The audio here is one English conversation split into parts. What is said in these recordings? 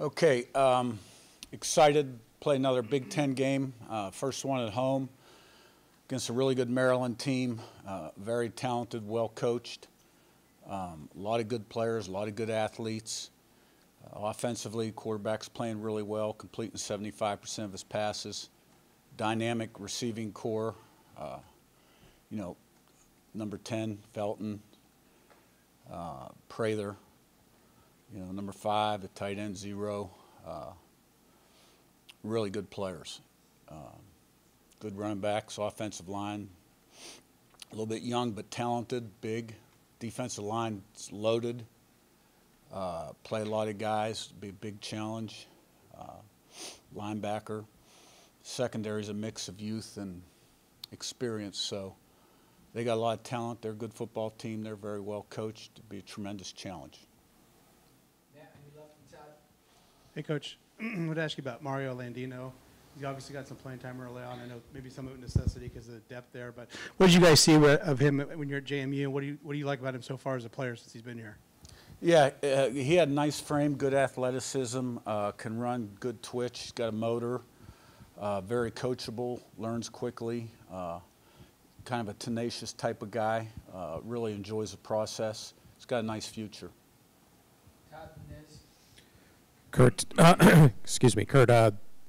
Okay, excited to play another Big Ten game. First one at home against a really good Maryland team. Very talented, well coached. A lot of good players, a lot of good athletes. Offensively, quarterback's playing really well, completing 75% of his passes. Dynamic receiving core. You know, number 10, Felton, Prather. You know, number 5, the tight end, 0. Really good players. Good running backs, offensive line. A little bit young but talented, big. Defensive line loaded. Play a lot of guys, be a big challenge. Linebacker. Secondary is a mix of youth and experience, so they got a lot of talent. They're a good football team. They're very well coached. It'd be a tremendous challenge. Hey, Coach. I would ask you about Mario Landino. He's obviously got some playing time early on. I know maybe some of it necessity because of the depth there. But what did you guys see of him when you're at JMU? What do you like about him so far as a player since he's been here? Yeah, he had a nice frame, good athleticism, can run, good twitch. He's got a motor, very coachable, learns quickly, kind of a tenacious type of guy. Really enjoys the process. He's got a nice future. Curt, excuse me, Curt.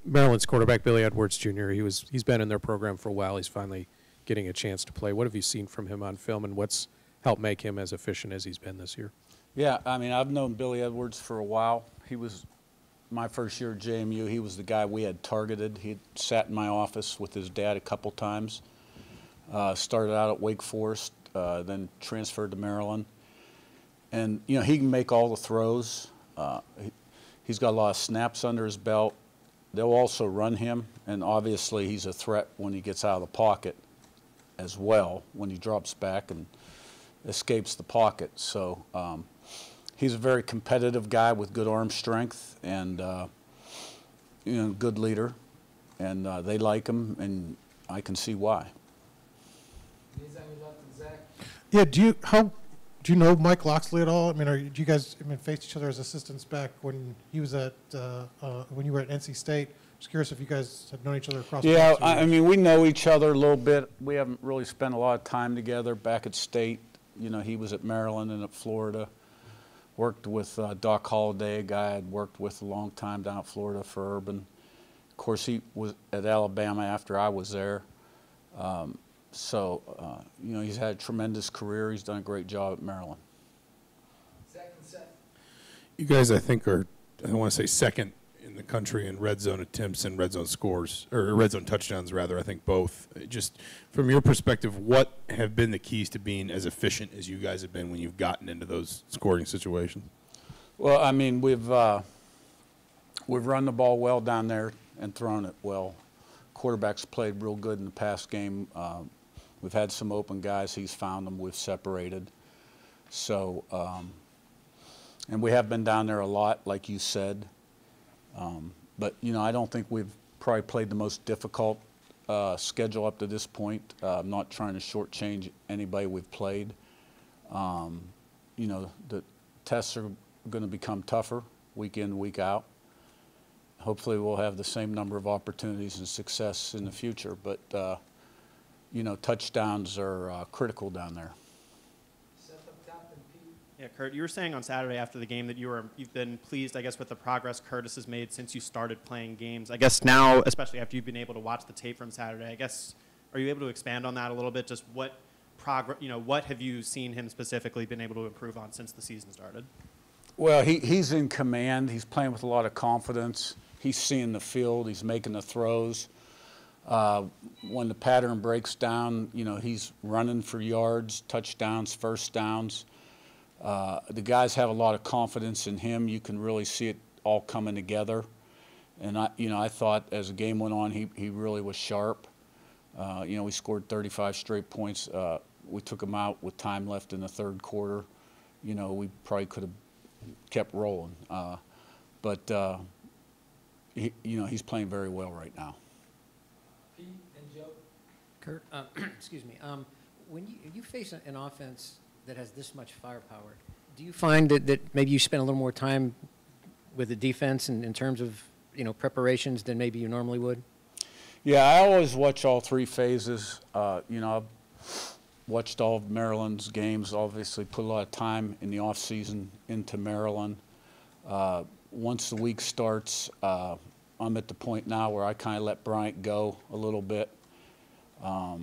Maryland's quarterback Billy Edwards Jr. He's been in their program for a while. He's finally getting a chance to play. What have you seen from him on film, and what's helped make him as efficient as he's been this year? Yeah, I mean, I've known Billy Edwards for a while. He was my first year at JMU. He was the guy we had targeted. He sat in my office with his dad a couple times. Started out at Wake Forest, then transferred to Maryland, and you know he can make all the throws. He's got a lot of snaps under his belt. They'll also run him, and obviously he's a threat when he gets out of the pocket as well, when he drops back and escapes the pocket. So he's a very competitive guy with good arm strength and you know, good leader, and they like him, and I can see why. Yeah, do you know Mike Loxley at all? I mean, do you guys face each other as assistants back when he was at when you were at NC State? Just curious if you guys have known each other across. Yeah, I mean, we know each other a little bit. We haven't really spent a lot of time together back at State. You know, he was at Maryland and at Florida. Worked with Doc Holliday, a guy I'd worked with a long time down at Florida for Urban. Of course, he was at Alabama after I was there. You know, he's had a tremendous career. He's done a great job at Maryland. You guys, I think, are, I want to say, second in the country in red zone attempts and red zone scores, or red zone touchdowns, rather. I think both. Just from your perspective, what have been the keys to being as efficient as you guys have been when you've gotten into those scoring situations? Well, I mean, we've run the ball well down there and thrown it well. Quarterback's played real good in the past game. We've had some open guys. He's found them. We've separated. So, and we have been down there a lot, like you said. But, you know, I don't think we've probably played the most difficult schedule up to this point. I'm not trying to shortchange anybody we've played. You know, the tests are going to become tougher week in, week out. Hopefully we'll have the same number of opportunities and success in the future. But, you know, touchdowns are critical down there. Yeah, Curt, you were saying on Saturday after the game that you've been pleased, I guess, with the progress Curtis has made since you started playing games. I guess now, especially after you've been able to watch the tape from Saturday, I guess, are you able to expand on that a little bit? Just what progress, you know, what have you seen him specifically been able to improve on since the season started? Well, he's in command. He's playing with a lot of confidence. He's seeing the field. He's making the throws. When the pattern breaks down, you know, he's running for yards, touchdowns, first downs. The guys have a lot of confidence in him. You can really see it all coming together. And I thought as the game went on, he really was sharp. You know, we scored 35 straight points. We took him out with time left in the third quarter. You know, we probably could have kept rolling. You know, he's playing very well right now. Pete and Joe. Curt, excuse me. When you face an offense that has this much firepower, do you find that maybe you spend a little more time with the defense in terms of, preparations than maybe you normally would? Yeah, I always watch all three phases. I've watched all of Maryland's games, obviously put a lot of time in the off season into Maryland. Once the week starts, I'm at the point now where I kind of let Bryant go a little bit. I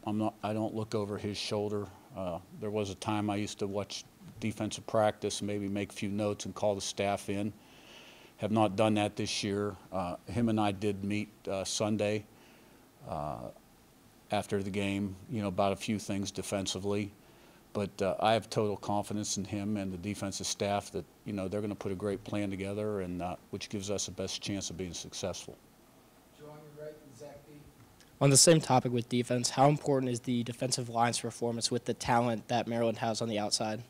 don't look over his shoulder. There was a time I used to watch defensive practice and maybe make a few notes and call the staff in. Have not done that this year. Him and I did meet Sunday after the game, about a few things defensively. But I have total confidence in him and the defensive staff that, they're going to put a great plan together, and which gives us the best chance of being successful. On the same topic with defense, how important is the defensive line's performance with the talent that Maryland has on the outside?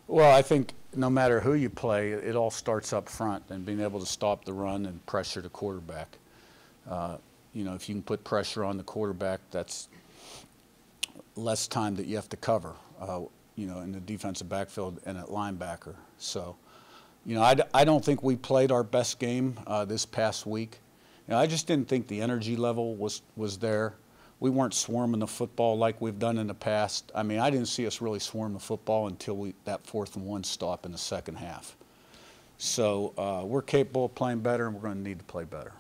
Well, I think no matter who you play, it all starts up front and being able to stop the run and pressure the quarterback. If you can put pressure on the quarterback, that's less time that you have to cover, in the defensive backfield and at linebacker. So, I don't think we played our best game this past week. I just didn't think the energy level was there. We weren't swarming the football like we've done in the past. I mean, I didn't see us really swarm the football until that 4th and 1 stop in the second half. So we're capable of playing better, and we're going to need to play better.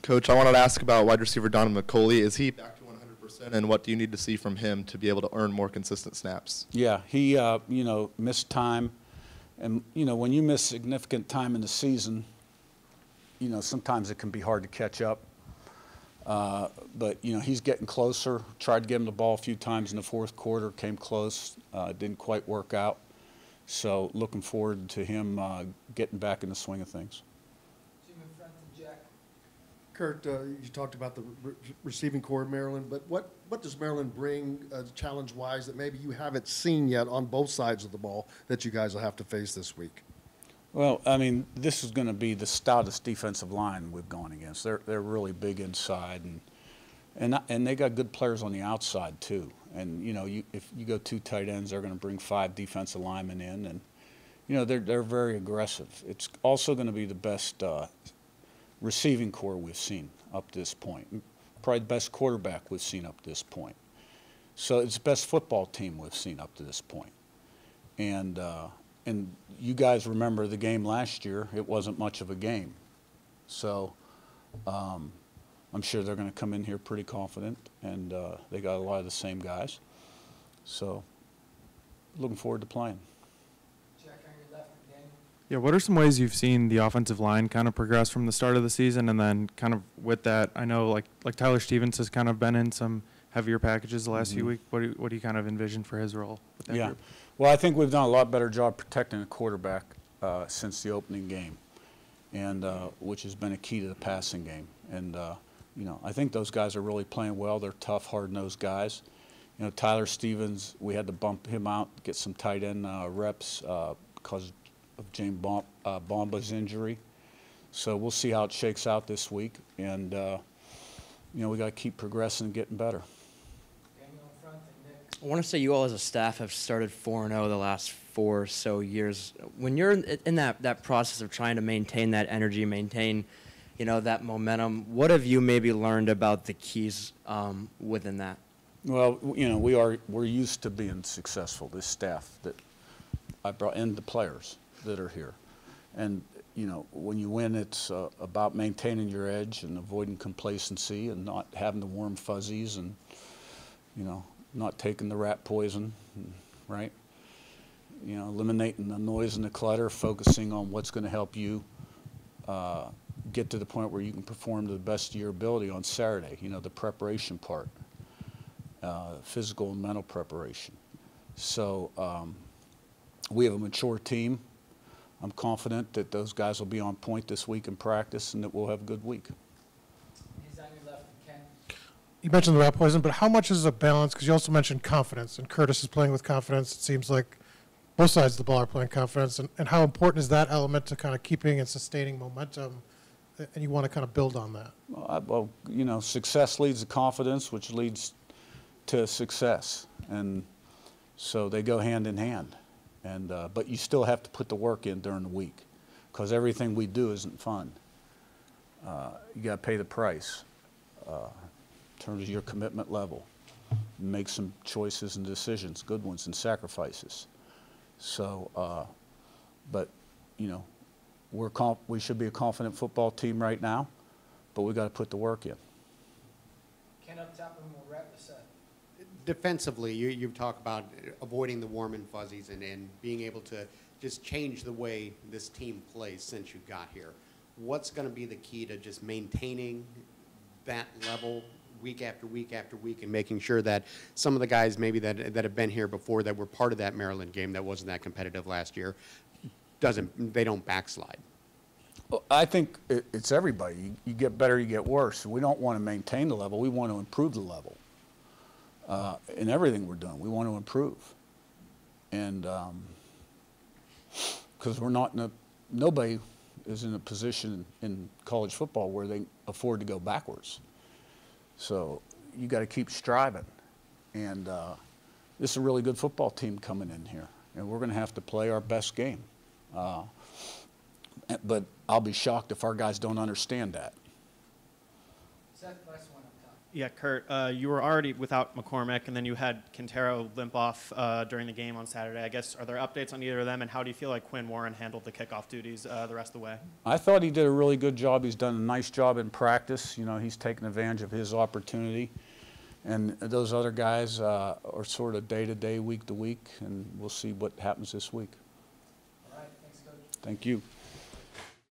Coach, I wanted to ask about wide receiver Donovan McCauley. Is he back to 100%, and what do you need to see from him to be able to earn more consistent snaps? Yeah, he, missed time. And, when you miss significant time in the season, sometimes it can be hard to catch up. But, he's getting closer. Tried to give him the ball a few times in the 4th quarter, came close, didn't quite work out. So looking forward to him getting back in the swing of things. Curt, you talked about the receiving core of Maryland, but what does Maryland bring challenge-wise that maybe you haven't seen yet on both sides of the ball that you guys will have to face this week? Well, I mean, this is going to be the stoutest defensive line we've gone against. They're really big inside, and they got good players on the outside too. And if you go 2 tight ends, they're going to bring 5 defensive linemen in, and they're very aggressive. It's also going to be the best receiving core we've seen up to this point. Probably the best quarterback we've seen up to this point. So it's the best football team we've seen up to this point. And you guys remember the game last year. It wasn't much of a game. So I'm sure they're going to come in here pretty confident, and they got a lot of the same guys. So looking forward to playing. Yeah, what are some ways you've seen the offensive line kind of progress from the start of the season, and then kind of with that, I know like Tyler Stevens has kind of been in some heavier packages the last few weeks. What do you kind of envision for his role with that group? Well, I think we've done a lot better job protecting the quarterback since the opening game, and which has been a key to the passing game. And I think those guys are really playing well. They're tough, hard-nosed guys. Tyler Stevens, we had to bump him out, get some tight end reps because of James Bomba's injury. So we'll see how it shakes out this week, and we got to keep progressing and getting better. I want to say you all as a staff have started 4-0 the last 4 or so years. When you're in that process of trying to maintain that energy, maintain that momentum, what have you maybe learned about the keys within that? Well, we're used to being successful, this staff that I brought in, the players that are here. And, when you win, it's about maintaining your edge and avoiding complacency and not having the warm fuzzies and, not taking the rat poison, right? Eliminating the noise and the clutter, focusing on what's going to help you get to the point where you can perform to the best of your ability on Saturday, the preparation part, physical and mental preparation. So we have a mature team. I'm confident that those guys will be on point this week in practice and that we'll have a good week. You mentioned the rat poison, but how much is a balance? Because you also mentioned confidence, and Curtis is playing with confidence. It seems like both sides of the ball are playing confidence. And how important is that element to kind of keeping and sustaining momentum, and you want to kind of build on that? Well, success leads to confidence, which leads to success. And so they go hand in hand. And, but you still have to put the work in during the week because everything we do isn't fun. You got to pay the price in terms of your commitment level. Make some choices and decisions, good ones and sacrifices. So, but, you know, we should be a confident football team right now, but we got to put the work in. Ken up top and we'll wrap this up. Defensively, you've talked about avoiding the warm and fuzzies and being able to just change the way this team plays since you got here. What's going to be the key to just maintaining that level week after week after week and making sure that some of the guys maybe that have been here before that were part of that Maryland game that wasn't that competitive last year, they don't backslide? Well, I think it's everybody. You get better, you get worse. We don't want to maintain the level. We want to improve the level. In everything we're doing, we want to improve. And because we're not nobody is in a position in college football where they afford to go backwards. So you got to keep striving. And this is a really good football team coming in here, and we're going to have to play our best game. But I'll be shocked if our guys don't understand that. Seth, last one up top. Yeah, Curt, you were already without McCormick, and then you had Quintero limp off during the game on Saturday. I guess, are there updates on either of them, and how do you feel like Quinn Warren handled the kickoff duties the rest of the way? I thought he did a really good job. He's done a nice job in practice. You know, he's taken advantage of his opportunity. And those other guys are sort of day-to-day, week-to-week, and we'll see what happens this week. All right, thanks, Coach. Thank you.